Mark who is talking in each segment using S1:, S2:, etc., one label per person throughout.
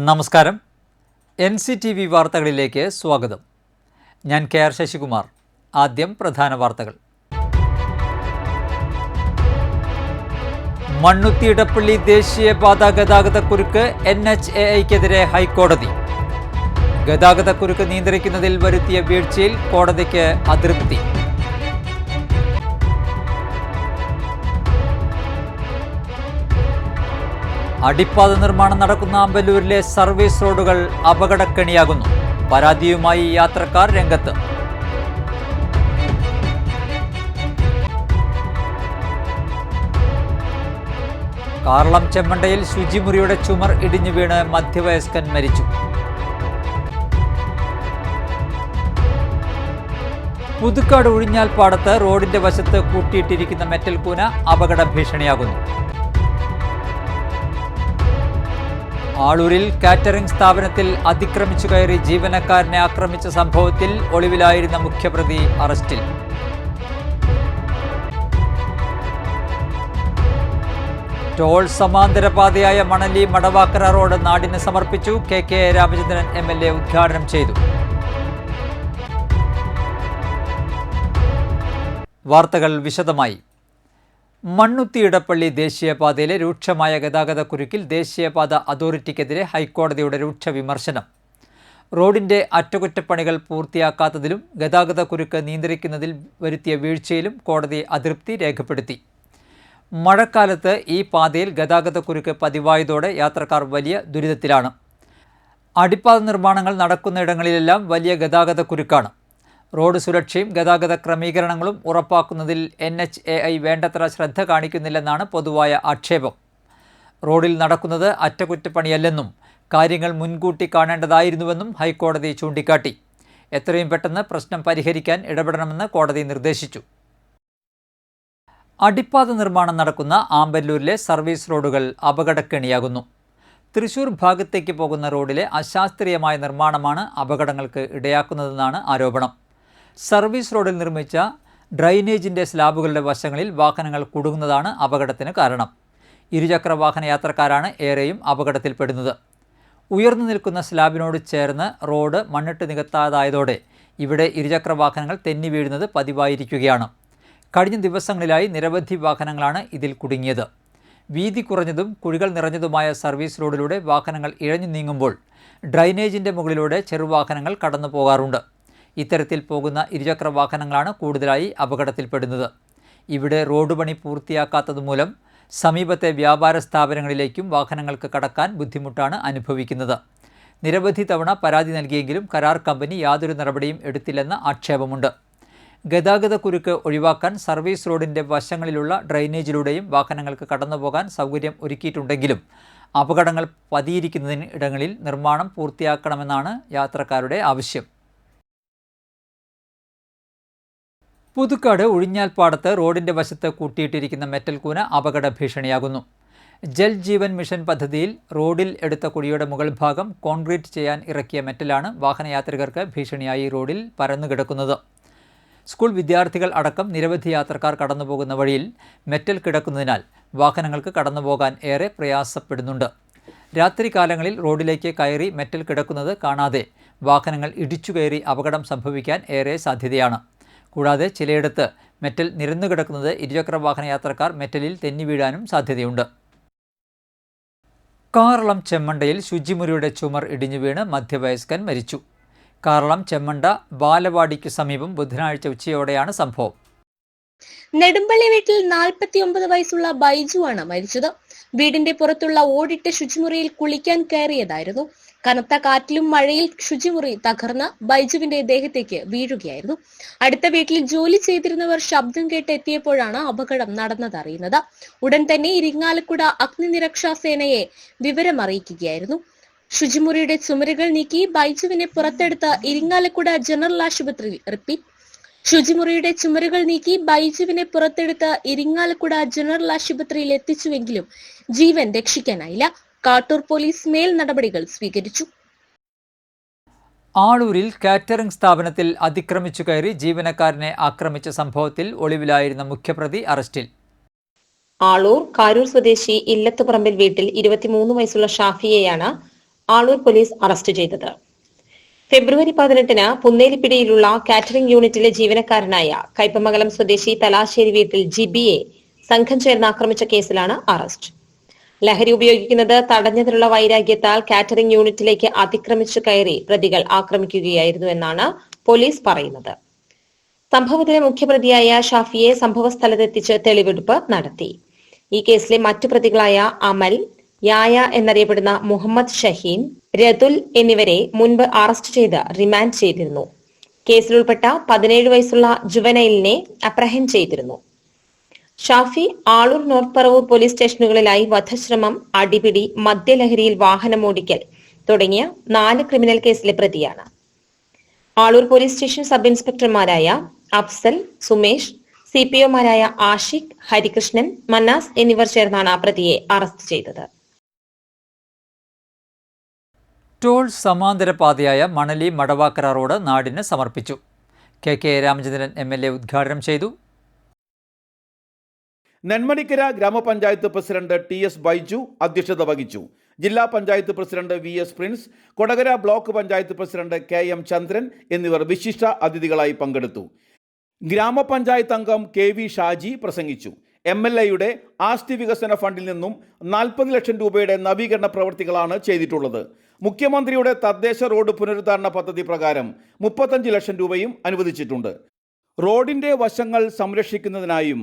S1: നമസ്കാരം. NCTV വാർത്തകളിലേക്ക് സ്വാഗതം. ഞാൻ KR ശശികുമാർ. ആദ്യം പ്രധാന വാർത്തകൾ. മണ്ണുത്തി ഇടപ്പള്ളി ദേശീയപാത ഗതാഗതക്കുരുക്ക് NHAIക്കെതിരെ ഹൈക്കോടതി. ഗതാഗതക്കുരുക്ക് നിയന്ത്രിക്കുന്നതിൽ വരുത്തിയ വീഴ്ചയിൽ കോടതിക്ക് അതൃപ്തി. അടിപ്പാത നിർമ്മാണം നടക്കുന്ന ആമ്പല്ലൂരിലെ സർവീസ് റോഡുകൾ അപകടക്കെണിയാകുന്നു. പരാതിയുമായി യാത്രക്കാർ രംഗത്ത്. കാർളം ചെമ്മണ്ടയിൽ ശുചിമുറിയുടെ ചുമർ ഇടിഞ്ഞു വീണ് മധ്യവയസ്കൻ മരിച്ചു. പുതുക്കാട് ഉഴിഞ്ഞാൽപ്പാടത്ത് റോഡിന്റെ വശത്ത് കൂട്ടിയിട്ടിരിക്കുന്ന മെറ്റൽ കൂന അപകട ഭീഷണിയാകുന്നു. ആളൂരിൽ കാറ്ററിംഗ് സ്ഥാപനത്തിൽ അതിക്രമിച്ചു കയറി ജീവനക്കാരനെ ആക്രമിച്ച സംഭവത്തിൽ ഒളിവിലായിരുന്ന മുഖ്യപ്രതി അറസ്റ്റിൽ. ടോൾ സമാന്തര പാതയായ മണലി മടവാക്കര റോഡ് നാടിന് സമർപ്പിച്ചു. KK രാമചന്ദ്രൻ MLA ഉദ്ഘാടനം ചെയ്തു. വാർത്തകൾ വിശദമായി. മണ്ണുത്തി ഇടപ്പള്ളി ദേശീയപാതയിലെ രൂക്ഷമായ ഗതാഗതക്കുരുക്കിൽ ദേശീയപാത അതോറിറ്റിക്കെതിരെ ഹൈക്കോടതിയുടെ രൂക്ഷ വിമർശനം. റോഡിന്റെ അറ്റകുറ്റപ്പണികൾ പൂർത്തിയാക്കാത്തതിലും ഗതാഗതക്കുരുക്ക് നിയന്ത്രിക്കുന്നതിൽ വരുത്തിയ വീഴ്ചയിലും കോടതി അതൃപ്തി രേഖപ്പെടുത്തി. മഴക്കാലത്ത് ഈ പാതയിൽ ഗതാഗതക്കുരുക്ക് പതിവായതോടെ യാത്രക്കാർ വലിയ ദുരിതത്തിലാണ്. അടിപ്പാത നിർമ്മാണങ്ങൾ നടക്കുന്നയിടങ്ങളിലെല്ലാം വലിയ ഗതാഗതക്കുരുക്കാണ്. റോഡ് സുരക്ഷയും ഗതാഗത ക്രമീകരണങ്ങളും ഉറപ്പാക്കുന്നതിൽ NHAI വേണ്ടത്ര ശ്രദ്ധ കാണിക്കുന്നില്ലെന്നാണ് പൊതുവായ ആക്ഷേപം. റോഡിൽ നടക്കുന്നത് അറ്റകുറ്റപ്പണിയല്ലെന്നും കാര്യങ്ങൾ മുൻകൂട്ടി കാണേണ്ടതായിരുന്നുവെന്നും ഹൈക്കോടതി ചൂണ്ടിക്കാട്ടി. എത്രയും പെട്ടെന്ന് പ്രശ്നം പരിഹരിക്കാൻ ഇടപെടണമെന്ന് കോടതി നിർദ്ദേശിച്ചു. അടിപ്പാത നിർമ്മാണം നടക്കുന്ന ആമ്പല്ലൂരിലെ സർവീസ് റോഡുകൾ അപകടക്കെണിയാകുന്നു. തൃശൂർ ഭാഗത്തേക്ക് പോകുന്ന റോഡിലെ അശാസ്ത്രീയമായ നിർമ്മാണമാണ് അപകടങ്ങൾക്ക് ഇടയാക്കുന്നതെന്നാണ് ആരോപണം. സർവീസ് റോഡിൽ നിർമ്മിച്ച ഡ്രൈനേജിൻ്റെ സ്ലാബുകളുടെ വശങ്ങളിൽ വാഹനങ്ങൾ കുടുങ്ങുന്നതാണ് അപകടത്തിന് കാരണം. ഇരുചക്ര വാഹന യാത്രക്കാരാണ് ഏറെയും അപകടത്തിൽപ്പെടുന്നത്. ഉയർന്നു നിൽക്കുന്ന സ്ലാബിനോട് ചേർന്ന് റോഡ് മണ്ണിട്ട് നികത്താതായതോടെ ഇവിടെ ഇരുചക്ര വാഹനങ്ങൾ തെന്നി വീഴുന്നത് പതിവായിരിക്കുകയാണ്. കഴിഞ്ഞ ദിവസങ്ങളിലായി നിരവധി വാഹനങ്ങളാണ് ഇതിൽ കുടുങ്ങിയത്. വീതി കുറഞ്ഞതും കുഴികൾ നിറഞ്ഞതുമായ സർവീസ് റോഡിലൂടെ വാഹനങ്ങൾ ഇഴഞ്ഞു നീങ്ങുമ്പോൾ ഡ്രൈനേജിൻ്റെ മുകളിലൂടെ ചെറുവാഹനങ്ങൾ കടന്നു പോകാറുണ്ട്. ഇത്തരത്തിൽ പോകുന്ന ഇരുചക്ര വാഹനങ്ങളാണ് കൂടുതലായി അപകടത്തിൽപ്പെടുന്നത്. ഇവിടെ റോഡ് പണി പൂർത്തിയാക്കാത്തതുമൂലം സമീപത്തെ വ്യാപാര സ്ഥാപനങ്ങളിലേക്കും വാഹനങ്ങൾക്ക് കടക്കാൻ ബുദ്ധിമുട്ടാണ് അനുഭവിക്കുന്നത്. നിരവധി തവണ പരാതി നൽകിയെങ്കിലും കരാർ കമ്പനി യാതൊരു നടപടിയും എടുത്തില്ലെന്ന ആക്ഷേപമുണ്ട്. ഗതാഗതക്കുരുക്ക് ഒഴിവാക്കാൻ സർവീസ് റോഡിൻ്റെ വശങ്ങളിലുള്ള ഡ്രൈനേജിലൂടെയും വാഹനങ്ങൾക്ക് കടന്നുപോകാൻ സൗകര്യം ഒരുക്കിയിട്ടുണ്ടെങ്കിലും അപകടങ്ങൾ പതിയിരിക്കുന്നതിന് ഇടങ്ങളിൽ നിർമ്മാണം പൂർത്തിയാക്കണമെന്നാണ് യാത്രക്കാരുടെ ആവശ്യം. പുതുക്കാട് ഉഴിഞ്ഞാൽപ്പാടത്ത് റോഡിന്റെ വശത്ത് കൂട്ടിയിട്ടിരിക്കുന്ന മെറ്റൽ കൂന അപകട ഭീഷണിയാകുന്നു. ജൽ ജീവൻ മിഷൻ പദ്ധതിയിൽ റോഡിൽ എടുത്ത കുഴിയുടെ മുകൾ ഭാഗം കോൺക്രീറ്റ് ചെയ്യാൻ ഇറക്കിയ മെറ്റലാണ് വാഹനയാത്രികർക്ക് ഭീഷണിയായി റോഡിൽ പരന്നുകിടക്കുന്നത്. സ്കൂൾ വിദ്യാർത്ഥികൾ അടക്കം നിരവധി യാത്രക്കാർ കടന്നുപോകുന്ന വഴിയിൽ മെറ്റൽ കിടക്കുന്നതിനാൽ വാഹനങ്ങൾക്ക് കടന്നുപോകാൻ ഏറെ പ്രയാസപ്പെടുന്നുണ്ട്. രാത്രികാലങ്ങളിൽ റോഡിലേക്ക് കയറി മെറ്റൽ കിടക്കുന്നത് കാണാതെ വാഹനങ്ങൾ ഇടിച്ചു കയറി അപകടം സംഭവിക്കാൻ ഏറെ സാധ്യതയാണ്. കൂടാതെ ചിലയിടത്ത് മെറ്റൽ നിരന്നുകിടക്കുന്നത് ഇരുചക്ര വാഹന യാത്രക്കാർ മെറ്റലിൽ തെന്നി വീഴാനും സാധ്യതയുണ്ട്. കാർളം ചെമ്മണ്ടയിൽ ശുചിമുറിയുടെ ചുമർ ഇടിഞ്ഞു വീണ് മധ്യവയസ്കൻ മരിച്ചു. കാർളം ചെമ്മണ്ട ബാലവാടിക്ക് സമീപം ബുധനാഴ്ച ഉച്ചയോടെയാണ് സംഭവം.
S2: നെടുമ്പള്ളി വീട്ടിൽ 49 വയസ്സുള്ള ബൈജുവാണ് മരിച്ചത്. വീടിന്റെ പുറത്തുള്ള ഓടിട്ട ശുചിമുറിയിൽ കുളിക്കാൻ കയറിയതായിരുന്നു. കനത്ത കാറ്റിലും മഴയിൽ ശുചിമുറി തകർന്ന് ബൈജുവിന്റെ ദേഹത്തേക്ക് വീഴുകയായിരുന്നു. അടുത്ത വീട്ടിൽ ജോലി ചെയ്തിരുന്നവർ ശബ്ദം കേട്ട് എത്തിയപ്പോഴാണ് അപകടം നടന്നതറിയുന്നത്. ഉടൻ തന്നെ ഇരിങ്ങാലക്കുട അഗ്നിനിരക്ഷാ സേനയെ വിവരമറിയിക്കുകയായിരുന്നു. ശുചിമുറിയുടെ ചുമരുകൾ നീക്കി ബൈജുവിനെ പുറത്തെടുത്ത് ഇരിങ്ങാലക്കുട ജനറൽ ആശുപത്രിയിൽ ശുചിമുറിയുടെ ചുമരുകൾ നീക്കി ബൈജുവിനെ പുറത്തെടുത്ത് ഇരിങ്ങാലക്കുട ജനറൽ ആശുപത്രിയിൽ എത്തിച്ചുവെങ്കിലും ജീവൻ രക്ഷിക്കാനായില്ല. കാട്ടൂർ പോലീസ് മേൽ നടപടികൾ സ്വീകരിച്ചു.
S1: ആളൂരിൽ കാറ്ററിംഗ് സ്ഥാപനത്തിൽ അതിക്രമിച്ചു കയറി ജീവനക്കാരനെ ആക്രമിച്ച സംഭവത്തിൽ ഒളിവിലായിരുന്ന മുഖ്യപ്രതി അറസ്റ്റിൽ.
S3: ആളൂർ കാരൂർ സ്വദേശി ഇല്ലത്തുപറമ്പിൽ വീട്ടിൽ 23 വയസ്സുള്ള ഷാഫിയെയാണ് ആളൂർ പോലീസ് അറസ്റ്റ് ചെയ്തത്. ഫെബ്രുവരി 18-ന് പുന്നേലിപ്പിടിയിലുള്ള കാറ്ററിംഗ് യൂണിറ്റിലെ ജീവനക്കാരനായ കയ്പമംഗലം സ്വദേശി തലാശ്ശേരി വീട്ടിൽ ജിബിയെ സംഘം ചേർന്ന് ആക്രമിച്ച കേസിലാണ് അറസ്റ്റ്. ലഹരി ഉപയോഗിക്കുന്നത് തടഞ്ഞതിനുള്ള വൈരാഗ്യത്താൽ കാറ്ററിംഗ് യൂണിറ്റിലേക്ക് അതിക്രമിച്ചു കയറി പ്രതികൾ ആക്രമിക്കുകയായിരുന്നു എന്നാണ് പോലീസ് പറയുന്നത്. സംഭവത്തിലെ മുഖ്യപ്രതിയായ ഷാഫിയെ സംഭവസ്ഥലത്തെത്തിച്ച് തെളിവെടുപ്പ് നടത്തി. ഈ കേസിലെ മറ്റു പ്രതികളായ അമൽ, യായ എന്നറിയപ്പെടുന്ന മുഹമ്മദ് ഷഹീൻ, രതുൽ എന്നിവരെ മുൻപ് അറസ്റ്റ് ചെയ്ത് റിമാൻഡ് ചെയ്തിരുന്നു. കേസിൽ ഉൾപ്പെട്ട 17 വയസ്സുള്ള ജുവനൈലിനെ അപ്രഹെൻഡ് ചെയ്തിരുന്നു. ഷാഫി ആളൂർ നോർത്ത് പറവൂർ പോലീസ് സ്റ്റേഷനുകളിലായി വധശ്രമം, അടിപിടി, മദ്യലഹരിയിൽ വാഹനമോടിക്കൽ തുടങ്ങിയ 4 ക്രിമിനൽ കേസിലെ പ്രതിയാണ്. ആളൂർ പോലീസ് സ്റ്റേഷൻ സബ് ഇൻസ്പെക്ടർമാരായ അഫ്സൽ, സുമേഷ്, CPOമാരായ ആഷിഖ്, ഹരികൃഷ്ണൻ, മന്നാസ് എന്നിവർ ചേർന്നാണ് പ്രതിയെ അറസ്റ്റ് ചെയ്തത്.
S1: ടോൾ സമാന്തര പാതയായ മണലി മടവാക്കര റോഡ് നാടിന് സമർപ്പിച്ചു. കെ രാമചന്ദ്രൻ MLA ഉദ്ഘാടനം ചെയ്തു.
S4: നെന്മണിക്കര ഗ്രാമപഞ്ചായത്ത് പ്രസിഡന്റ് TS ബൈജു അധ്യക്ഷത വഹിച്ചു. ജില്ലാ panchayat president VS Prince, Kodakara block panchayat president KM ചന്ദ്രൻ എന്നിവർ വിശിഷ്ട അതിഥികളായി പങ്കെടുത്തു. ഗ്രാമപഞ്ചായത്ത് അംഗം KV ഷാജി പ്രസംഗിച്ചു. MLAയുടെ ആസ്തി വികസന ഫണ്ടിൽ നിന്നും 40 ലക്ഷം രൂപയുടെ നവീകരണ പ്രവൃത്തികളാണ് ചെയ്തിട്ടുള്ളത്. മുഖ്യമന്ത്രിയുടെ തദ്ദേശ റോഡ് പുനരുദ്ധാരണ പദ്ധതി പ്രകാരം 35 ലക്ഷം രൂപയും അനുവദിച്ചിട്ടുണ്ട്. റോഡിന്റെ വശങ്ങൾ സംരക്ഷിക്കുന്നതിനായും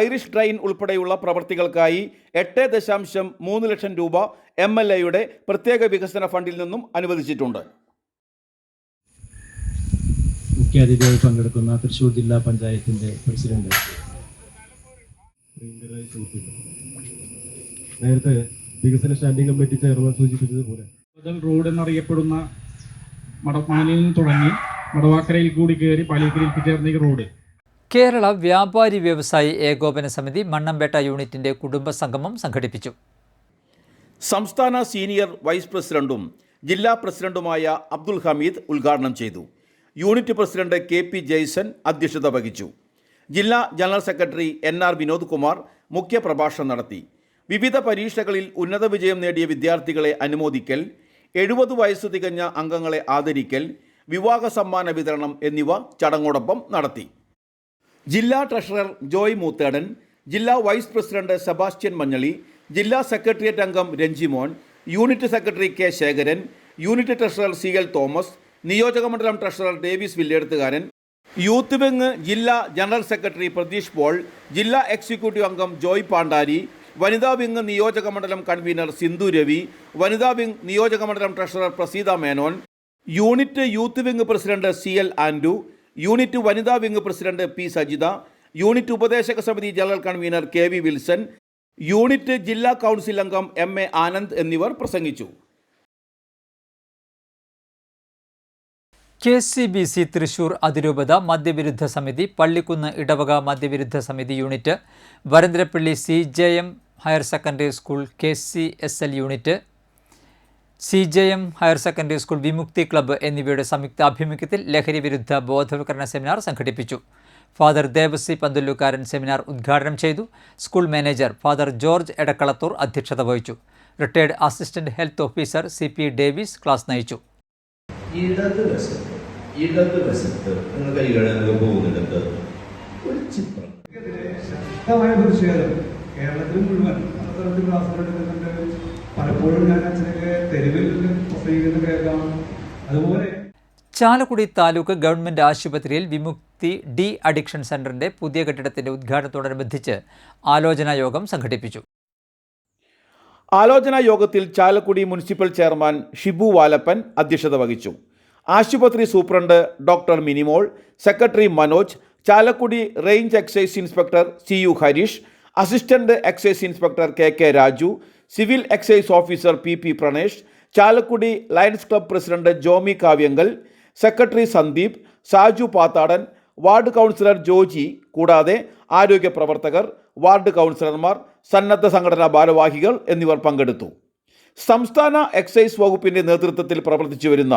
S4: ഐറിഷ് ഡ്രെയിൻ ഉൾപ്പെടെയുള്ള പ്രവൃത്തികൾക്കായി 8.3 ലക്ഷം രൂപ MLAയുടെ പ്രത്യേക വികസന ഫണ്ടിൽ നിന്നും അനുവദിച്ചിട്ടുണ്ട്.
S5: മുഖ്യാതിഥിയായി പങ്കെടുക്കുന്ന തൃശ്ശൂർ ജില്ലാ പഞ്ചായത്തിന്റെ പ്രസിഡന്റ് നേരത്തെ വികസന സ്റ്റാൻഡിംഗ് കമ്മിറ്റി ചെയർമാൻ സൂചിപ്പിച്ചതുപോലെ
S6: റോഡ് എന്നറിയപ്പെടുന്ന മടപ്പാനിൽ നിന്ന് തുടങ്ങി മടവാക്കരയിൽ കൂടി കയറി പാലിക്കരയിൽ ചേർന്ന ഈ റോഡ്.
S1: കേരള വ്യാപാരി വ്യവസായി ഏകോപന സമിതി മണ്ണമ്പേട്ട യൂണിറ്റിന്റെ കുടുംബസംഗമം സംഘടിപ്പിച്ചു.
S4: സംസ്ഥാന സീനിയർ വൈസ് പ്രസിഡന്റും ജില്ലാ പ്രസിഡന്റുമായ അബ്ദുൽ ഹമീദ് ഉദ്ഘാടനം ചെയ്തു. യൂണിറ്റ് പ്രസിഡന്റ് KP ജയ്സൺ അധ്യക്ഷത വഹിച്ചു. ജില്ലാ general secretary NR Vinod Kumar മുഖ്യപ്രഭാഷണം നടത്തി. വിവിധ പരീക്ഷകളിൽ ഉന്നത വിജയം നേടിയ വിദ്യാർത്ഥികളെ അനുമോദിക്കൽ, 70 വയസ്സ് തികഞ്ഞ അംഗങ്ങളെ ആദരിക്കൽ, വിവാഹ സമ്മാന വിതരണം എന്നിവ ചടങ്ങോടൊപ്പം നടത്തി. ജില്ലാ ട്രഷറർ ജോയ് മൂത്തേടൻ, ജില്ലാ വൈസ് പ്രസിഡന്റ് സെബാസ്റ്റ്യൻ മഞ്ഞളി, ജില്ലാ സെക്രട്ടേറിയറ്റ് അംഗം Ranjimon, unit secretary K Sekharan, unit treasurer CL Thomas, നിയോജകമണ്ഡലം treasurer Davis Villeduthukaran, youth wing ജില്ലാ ജനറൽ സെക്രട്ടറി പ്രതീഷ് പോൾ, ജില്ലാ എക്സിക്യൂട്ടീവ് അംഗം ജോയ് പാണ്ടാരി, വനിതാ വിംഗ് നിയോജകമണ്ഡലം കൺവീനർ സിന്ധു രവി, വനിതാ വിംഗ് നിയോജകമണ്ഡലം treasurer Praseetha Menon, unit youth wing president CL Andu, unit വനിതാ wing president P Sajitha, unit ഉപദേശക സമിതി general convener KV Wilson, unit ജില്ലാ കൗൺസിൽ അംഗം MA ആനന്ദ് എന്നിവർ പ്രസംഗിച്ചു.
S1: KCBC തൃശൂർ അതിരൂപത മദ്യവിരുദ്ധ സമിതി, പള്ളിക്കുന്ന് ഇടവക മദ്യവിരുദ്ധ സമിതി unit, Varantharappilly CJM higher secondary school, KCSL unit, CJM higher secondary school, Vimukthi club എന്നിവയുടെ സംയുക്താഭിമുഖ്യത്തിൽ ലഹരി വിരുദ്ധ ബോധവൽക്കരണ സെമിനാർ സംഘടിപ്പിച്ചു. ഫാദർ ദേവസി പന്തല്ലൂക്കാരൻ സെമിനാർ ഉദ്ഘാടനം ചെയ്തു. School manager father George Edakkalathur അധ്യക്ഷത വഹിച്ചു. Retired assistant health officer CP Davis class നയിച്ചു.
S7: ഇടതുവശത്ത് നിങ്ങൾ കൈകാണാൻ പോകുന്നിടത്ത് ഒരു ചിത്രം
S8: ശക്തമായ പ്രതിഷേധം കേരളത്തിൽ മുഴുവൻ പലതരത്തിൽ ക്ലാസ്സുകൾ എടുക്കുന്നുണ്ട്. പലപ്പോഴും ഞാൻ അച്ഛനൊക്കെ തെരുവിൽ പ്രസംഗിക്കുന്ന കേൾക്കാം. അതുപോലെ
S1: ചാലക്കുടി താലൂക്ക് ഗവൺമെൻറ് ആശുപത്രിയിൽ വിമുക്തി ഡി അഡിക്ഷൻ സെൻ്ററിൻ്റെ പുതിയ കെട്ടിടത്തിൻ്റെ ഉദ്ഘാടനത്തോടനുബന്ധിച്ച് ആലോചനാ യോഗം സംഘടിപ്പിച്ചു.
S4: ആലോചനാ യോഗത്തിൽ ചാലക്കുടി മുനിസിപ്പൽ ചെയർമാൻ ഷിബു വാലപ്പൻ അധ്യക്ഷത വഹിച്ചു. ആശുപത്രി superintendent doctor Minimol, secretary Manoj, Chalakudy range excise inspector CU Harish, assistant excise inspector KK Raju, civil excise officer PP Pranesh, Chalakudy Lions club president Jomy Kavyankal, secretary Sandeep, Saju Pathadan, ward councillor Joji കൂടാതെ ആരോഗ്യ പ്രവർത്തകർ, വാർഡ് കൗൺസിലർമാർ, സന്നദ്ധ സംഘടനാ ഭാരവാഹികൾ എന്നിവർ പങ്കെടുത്തു. സംസ്ഥാന എക്സൈസ് വകുപ്പിന്റെ നേതൃത്വത്തിൽ പ്രവർത്തിച്ചു വരുന്ന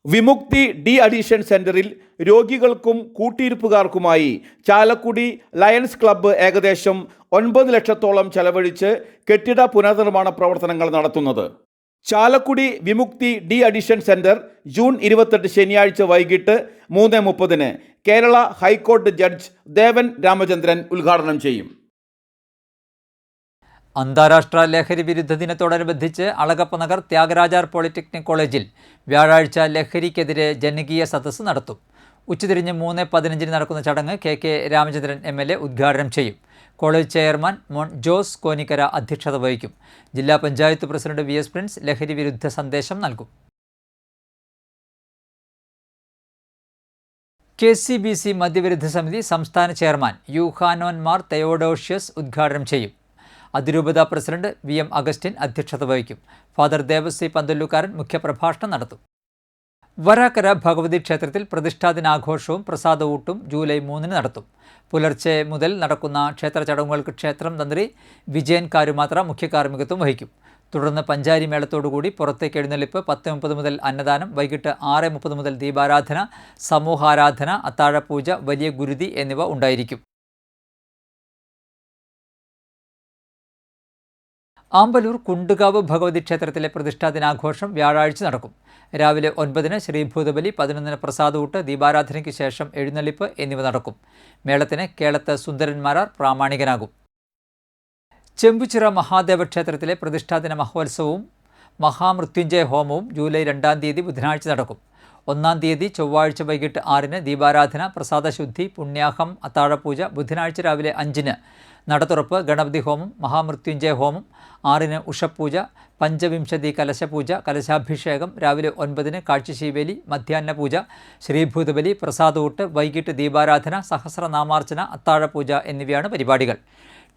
S4: വിമുക്തി ഡി അഡിക്ഷൻ സെന്ററിൽ രോഗികൾക്കും കൂട്ടിയിരിപ്പുകാർക്കുമായി ചാലക്കുടി ലയൺസ് ക്ലബ്ബ് ഏകദേശം 9 ലക്ഷത്തോളം ചെലവഴിച്ച് കെട്ടിട പുനർനിർമ്മാണ പ്രവർത്തനങ്ങൾ നടത്തുന്നത്. ചാലക്കുടി വിമുക്തി ഡി അഡിഷൻ സെന്റർ ജൂൺ 28 ശനിയാഴ്ച വൈകിട്ട് 3:30 കേരള ഹൈക്കോടതി ജഡ്ജ് ദേവൻ രാമചന്ദ്രൻ ഉദ്ഘാടനം ചെയ്യും.
S1: അന്താരാഷ്ട്ര ലഹരി വിരുദ്ധ ദിനത്തോടനുബന്ധിച്ച് അളഗപ്പ നഗർ ത്യാഗരാജാർ പോളിടെക്നിക് കോളേജിൽ വ്യാഴാഴ്ച ലഹരിക്കെതിരെ ജനകീയ സദസ്സ് നടത്തും. ഉച്ചതിരിഞ്ഞ് 3:15 നടക്കുന്ന ചടങ്ങ് കെ രാമചന്ദ്രൻ MLA ഉദ്ഘാടനം ചെയ്യും. കോളേജ് ചെയർമാൻ മോൻ ജോസ് കോനിക്കര അധ്യക്ഷത വഹിക്കും. ജില്ലാ പഞ്ചായത്ത് പ്രസിഡന്റ് VS പ്രിൻസ് ലഹരി വിരുദ്ധ സന്ദേശം നൽകും. KCBC മദ്യവിരുദ്ധ സമിതി സംസ്ഥാന ചെയർമാൻ യൂഹാനോൻ മാർ തെയോഡോഷ്യസ് ഉദ്ഘാടനം ചെയ്യും. അതിരൂപത പ്രസിഡന്റ് VM അഗസ്റ്റിൻ അധ്യക്ഷത വഹിക്കും. ഫാദർ ദേവസി പന്തല്ലൂക്കാരൻ മുഖ്യപ്രഭാഷണം നടത്തും. വരാക്കര ഭഗവതി ക്ഷേത്രത്തിൽ പ്രതിഷ്ഠാദിനാഘോഷവും പ്രസാദഊട്ടും ജൂലൈ 3 നടത്തും. പുലർച്ചെ മുതൽ നടക്കുന്ന ക്ഷേത്ര ചടങ്ങുകൾക്ക് ക്ഷേത്രം തന്ത്രി വിജയൻ കാരുമാത്ര മുഖ്യ കാർമ്മികത്വം വഹിക്കും. തുടർന്ന് പഞ്ചാരി മേളത്തോടുകൂടി പുറത്തേക്ക് എഴുന്നള്ളിപ്പ്, 10:30 മുതൽ അന്നദാനം, വൈകിട്ട് 6:30 മുതൽ ദീപാരാധന, സമൂഹാരാധന, അത്താഴപൂജ, വലിയ ഗുരുതി എന്നിവ ഉണ്ടായിരിക്കും. ആമ്പലൂർ കുണ്ടുകാവ് ഭഗവതി ക്ഷേത്രത്തിലെ പ്രതിഷ്ഠാദിനാഘോഷം വ്യാഴാഴ്ച നടക്കും. രാവിലെ 9 ശ്രീഭൂതബലി, 11 പ്രസാദൂട്ട്, ദീപാരാധനയ്ക്ക് ശേഷം എഴുന്നള്ളിപ്പ് എന്നിവ നടക്കും. മേളത്തിന് കേളത്ത് സുന്ദരന്മാരാർ പ്രാമാണികനാകും. ചെമ്പുച്ചിറ മഹാദേവ ക്ഷേത്രത്തിലെ പ്രതിഷ്ഠാദിന മഹോത്സവവും മഹാമൃത്യുഞ്ജയ ഹോമവും ജൂലൈ 2 തീയതി ബുധനാഴ്ച നടക്കും. 1 തീയതി ചൊവ്വാഴ്ച വൈകിട്ട് 6 ദീപാരാധന, പ്രസാദശുദ്ധി, പുണ്യാഹം, അത്താഴപൂജ, ബുധനാഴ്ച രാവിലെ 5 നടത്തുറപ്പ്, ഗണപതി ഹോമം, മഹാമൃത്യുഞ്ജയ ഹോമം, 6 ഉഷപ്പൂജ, പഞ്ചവിംശതി കലശപൂജ, കലശാഭിഷേകം, രാവിലെ 9 കാഴ്ചശീവേലി, മധ്യാഹ്ന പൂജ, ശ്രീഭൂതബലി, പ്രസാദൂട്ട്, വൈകിട്ട് ദീപാരാധന, സഹസ്രനാമാർച്ചന, അത്താഴപൂജ എന്നിവയാണ് പരിപാടികൾ.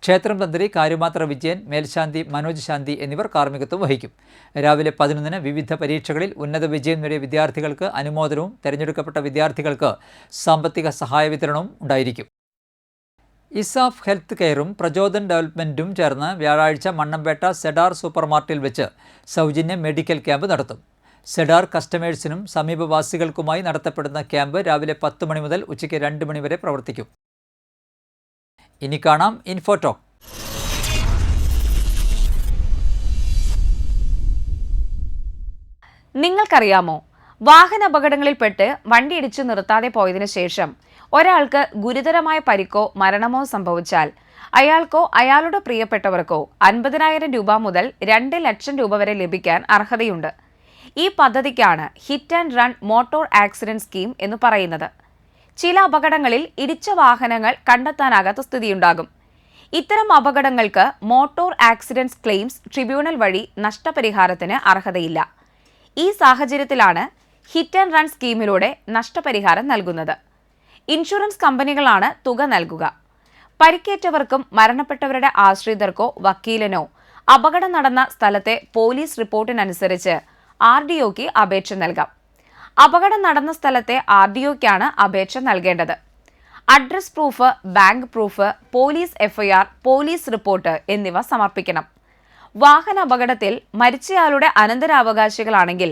S1: ക്ഷേത്രം തന്ത്രി കാരുമാത്ര വിജയൻ, മേൽശാന്തി മനോജ് ശാന്തി എന്നിവർ കാർമ്മികത്വം വഹിക്കും. രാവിലെ 11 വിവിധ പരീക്ഷകളിൽ ഉന്നത വിജയം നേടിയ വിദ്യാർത്ഥികൾക്ക് അനുമോദനവും തിരഞ്ഞെടുക്കപ്പെട്ട വിദ്യാർത്ഥികൾക്ക് സാമ്പത്തിക സഹായ വിതരണവും ഉണ്ടായിരിക്കും. ഇസാഫ് ഹെൽത്ത് കെയറും പ്രചോദൻ ഡെവലപ്മെൻറ്റും ചേർന്ന് വ്യാഴാഴ്ച മണ്ണമ്പേട്ട സെഡാർ സൂപ്പർമാർക്കറ്റിൽ വെച്ച് സൗജന്യ മെഡിക്കൽ ക്യാമ്പ് നടത്തും. സെഡാർ കസ്റ്റമേഴ്സിനും സമീപവാസികൾക്കുമായി നടത്തപ്പെടുന്ന ക്യാമ്പ് രാവിലെ 10 മണി മുതൽ ഉച്ചയ്ക്ക് 2 മണി വരെ പ്രവർത്തിക്കും. ഇനി കാണാം ഇൻഫോടോക്ക്.
S9: നിങ്ങൾക്കറിയാമോ, വാഹന അപകടങ്ങളിൽപ്പെട്ട് വണ്ടിയിടിച്ചു നിർത്താതെ പോയതിനു ശേഷം ഒരാൾക്ക് ഗുരുതരമായ പരിക്കോ മരണമോ സംഭവിച്ചാൽ അയാൾക്കോ അയാളുടെ പ്രിയപ്പെട്ടവർക്കോ 50,000 രൂപ മുതൽ 2 ലക്ഷം രൂപ വരെ ലഭിക്കാൻ അർഹതയുണ്ട്. ഈ പദ്ധതിക്കാണ് hit and run motor accident scheme എന്ന് പറയുന്നത്. ചില അപകടങ്ങളിൽ ഇടിച്ച വാഹനങ്ങൾ കണ്ടെത്താനാകാത്ത സ്ഥിതിയുണ്ടാകും. ഇത്തരം അപകടങ്ങൾക്ക് മോട്ടോർ ആക്സിഡന്റ്സ് ക്ലെയിംസ് ട്രിബ്യൂണൽ വഴി നഷ്ടപരിഹാരത്തിന് അർഹതയില്ല. ഈ സാഹചര്യത്തിലാണ് ഹിറ്റ് ആൻഡ് റൺ സ്കീമിലൂടെ നഷ്ടപരിഹാരം നൽകുന്നത്. ഇൻഷുറൻസ് കമ്പനികളാണ് തുക നൽകുക. പരിക്കേറ്റവർക്കും മരണപ്പെട്ടവരുടെ ആശ്രിതർക്കോ വക്കീലിനോ അപകടം നടന്ന സ്ഥലത്തെ പോലീസ് റിപ്പോർട്ടിനനുസരിച്ച് RDOക്ക് അപേക്ഷ നൽകാം. അപകടം നടന്ന സ്ഥലത്തെ RDOക്കാണ് അപേക്ഷ നൽകേണ്ടത്. Address proof, bank proof, police FIR, police report എന്നിവ സമർപ്പിക്കണം. വാഹന അപകടത്തിൽ മരിച്ചയാളുടെ അനന്തരാവകാശികളാണെങ്കിൽ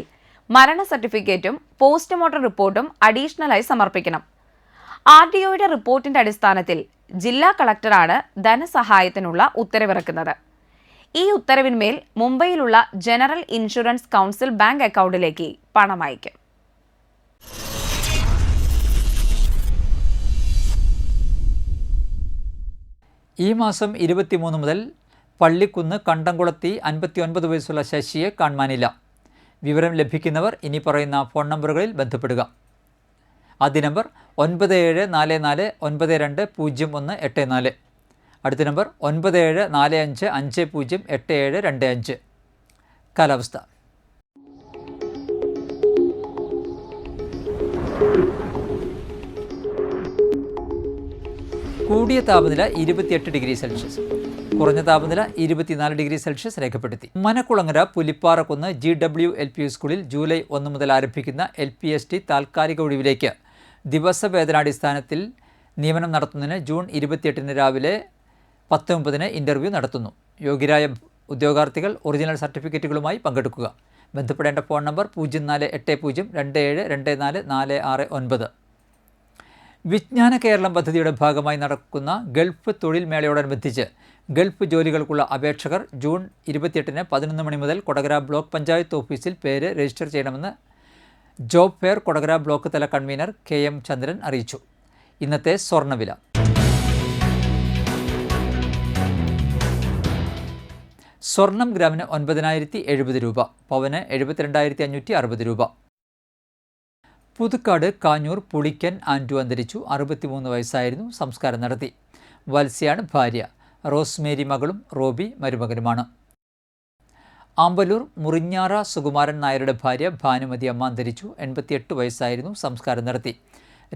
S9: മരണ സർട്ടിഫിക്കറ്റും പോസ്റ്റ്മോർട്ടം റിപ്പോർട്ടും അഡീഷണലായി സമർപ്പിക്കണം. RDOയുടെ റിപ്പോർട്ടിന്റെ അടിസ്ഥാനത്തിൽ ജില്ലാ കളക്ടറാണ് ധനസഹായത്തിനുള്ള ഉത്തരവിറക്കുന്നത്. ഈ ഉത്തരവിന്മേൽ മുംബൈയിലുള്ള ജനറൽ ഇൻഷുറൻസ് കൗൺസിൽ ബാങ്ക് അക്കൗണ്ടിലേക്ക് പണം അയക്കും.
S1: ഈ മാസം 23 മുതൽ പള്ളിക്കുന്ന് കണ്ടംകുളത്തി 59 വയസ്സുള്ള ശശിയെ കാണാനില്ല. വിവരം ലഭിക്കുന്നവർ ഇനി പറയുന്ന ഫോൺ നമ്പറുകളിൽ ബന്ധപ്പെടുക. ആദ്യ നമ്പർ 9744920184. അടുത്ത നമ്പർ 9745508725. കാലാവസ്ഥ. കൂടിയ താപനില 28 ഡിഗ്രി സെൽഷ്യസ്, കുറഞ്ഞ താപനില 24 ഡിഗ്രി സെൽഷ്യസ് രേഖപ്പെടുത്തി. മനക്കുളങ്ങര പുലിപ്പാറക്കുന്ന് GW LP സ്കൂളിൽ ജൂലൈ 1 മുതൽ ആരംഭിക്കുന്ന LPST താൽക്കാലിക ഒഴിവിലേക്ക് ദിവസവേതനാടിസ്ഥാനത്തിൽ നിയമനം നടത്തുന്നതിന് ജൂൺ 28 രാവിലെ 10:30 ഇൻ്റർവ്യൂ നടത്തുന്നു. യോഗ്യരായ ഉദ്യോഗാർത്ഥികൾ ഒറിജിനൽ സർട്ടിഫിക്കറ്റുകളുമായി പങ്കെടുക്കുക. ബന്ധപ്പെടേണ്ട ഫോൺ നമ്പർ 048027244669. വിജ്ഞാന കേരളം പദ്ധതിയുടെ ഭാഗമായി നടക്കുന്ന ഗൾഫ് തൊഴിൽ മേളയോടനുബന്ധിച്ച് ഗൾഫ് ജോലികൾക്കുള്ള അപേക്ഷകർ ജൂൺ 28-ന് 11 മണി മുതൽ കൊടകര ബ്ലോക്ക് പഞ്ചായത്ത് ഓഫീസിൽ പേര് രജിസ്റ്റർ ചെയ്യണമെന്ന് ജോബ് ഫെയർ കൊടകര ബ്ലോക്ക് തല കൺവീനർ KM ചന്ദ്രൻ അറിയിച്ചു. ഇന്നത്തെ സ്വർണ്ണവില. സ്വർണം ഗ്രാമിന് 9,070 രൂപ, പവന് 72,560 രൂപ. പുതുക്കാട് കാഞ്ഞൂർ പുളിക്കൻ ആൻഡു അന്തരിച്ചു. 63 വയസ്സായിരുന്നു. സംസ്കാരം നടത്തി. വത്സ്യാണ് ഭാര്യ. റോസ്മേരി മകളും റോബി മരുമകനുമാണ്. ആമ്പല്ലൂർ മുറിഞ്ഞാറ സുകുമാരൻ നായരുടെ ഭാര്യ ഭാനുമതി അമ്മ അന്തരിച്ചു. 88 വയസ്സായിരുന്നു. സംസ്കാരം നടത്തി.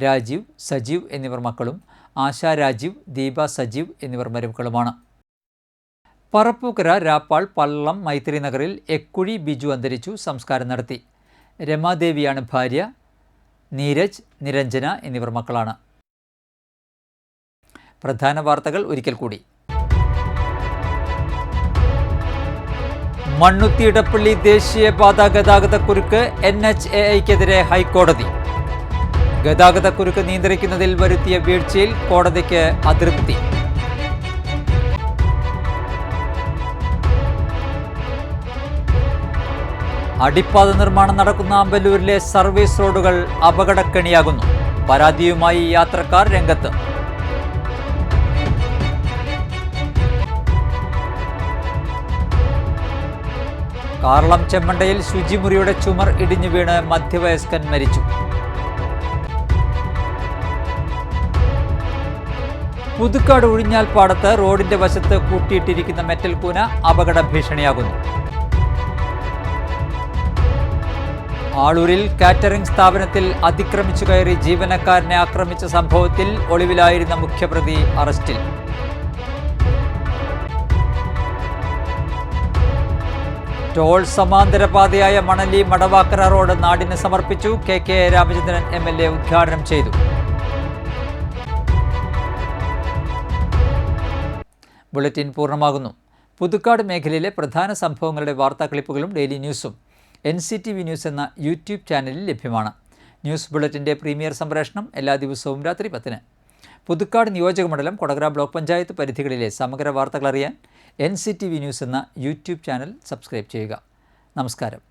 S1: രാജീവ്, സജീവ് എന്നിവർ മക്കളും ആശ രാജീവ്, ദീപ സജീവ് എന്നിവർ മരുമക്കളുമാണ്. പറപ്പൂക്കര രാപ്പാൾ പള്ളം മൈത്രി നഗറിൽ എക്കുഴി ബിജു അന്തരിച്ചു. സംസ്കാരം നടത്തി. രമാദേവിയാണ് ഭാര്യ. നീരജ്, നിരഞ്ജന എന്നിവർ മക്കളാണ്. പ്രധാന വാർത്തകൾ ഒരിക്കൽ കൂടി. മണ്ണുത്തി ഇടപ്പള്ളി ദേശീയപാത ഗതാഗതക്കുരുക്ക് NHAIക്കെതിരെ ഹൈക്കോടതി. ഗതാഗതക്കുരുക്ക് നിയന്ത്രിക്കുന്നതിൽ വരുത്തിയ വീഴ്ചയിൽ കോടതിക്ക് അതൃപ്തി. അടിപ്പാത നിർമ്മാണം നടക്കുന്ന ആമ്പല്ലൂരിലെ സർവീസ് റോഡുകൾ അപകടക്കെണിയാകുന്നു. പരാതിയുമായി യാത്രക്കാർ രംഗത്ത്. കാർളം ചെമ്മണ്ടയിൽ ശുചിമുറിയുടെ ചുമർ ഇടിഞ്ഞു വീണ് മധ്യവയസ്കൻ മരിച്ചു. പുതുക്കാട് ഉഴിഞ്ഞാൽ പാടത്ത് റോഡിന്റെ വശത്ത് കൂട്ടിയിട്ടിരിക്കുന്ന മെറ്റൽ കൂന അപകട ഭീഷണിയാകുന്നു. ആളൂരിൽ കാറ്ററിംഗ് സ്ഥാപനത്തിൽ അതിക്രമിച്ചു കയറി ജീവനക്കാരനെ ആക്രമിച്ച സംഭവത്തിൽ ഒളിവിലായിരുന്ന മുഖ്യപ്രതി അറസ്റ്റിൽ. ടോൾ സമാന്തര പാതയായ മണലി മടവാക്കര റോഡ് നാടിന് സമർപ്പിച്ചു. KK രാമചന്ദ്രൻ MLA ഉദ്ഘാടനം ചെയ്തു. ബുള്ളറ്റിൻ പൂർണ്ണമാകുന്നു. പുതുക്കാട് മേഖലയിലെ പ്രധാന സംഭവങ്ങളുടെ വാർത്താ ക്ലിപ്പുകളും ഡെയിലി ന്യൂസും NCTV ന്യൂസ് എന്ന യൂട്യൂബ് ചാനലിൽ ലഭ്യമാണ്. ന്യൂസ് ബുള്ളറ്റിൻ്റെ പ്രീമിയർ സംപ്രേഷണം എല്ലാ ദിവസവും രാത്രി 10-ന്. പുതുക്കാട് നിയോജകമണ്ഡലം, കൊടകര ബ്ലോക്ക് പഞ്ചായത്ത് പരിധികളിലെ സമഗ്ര വാർത്തകൾ അറിയാൻ NCTV ന്യൂസ് എന്ന യൂട്യൂബ് ചാനൽ സബ്സ്ക്രൈബ് ചെയ്യുക. നമസ്കാരം.